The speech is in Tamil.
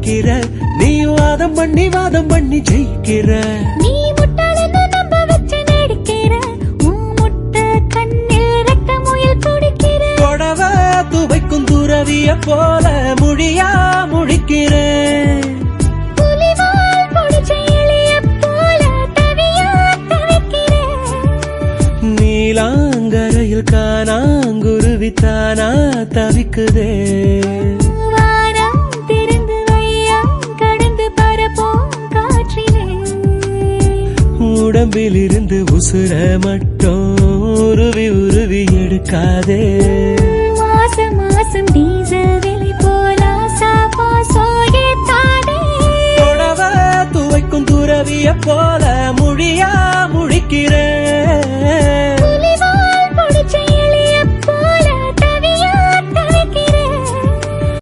துடிக்கிற, நீ வாதம் பண்ணி ஜெயிக்கிற. நீ முட்டாளன்னு நம்ப வச்சு நடிக்கிற, உன் முட்டை கண்ணில் ரத்த முயல் குடிக்கிற. கொடவ துவைக்கும் துறவிய போல மொழியா முழிக்கிறேன். புலிவால் பொடிச்ச இலைய போல தவியா தவிக்கிறேன். நீலாங்கரையில் காணாங்குருவித்தானா தவிக்குதே. வானம் திறந்து வையம் கடந்து பரப்போம் காற்றிலே. உடம்பிலிருந்து உசுர மட்டும் உருவி எடுக்காதே. மாசம் மாசம்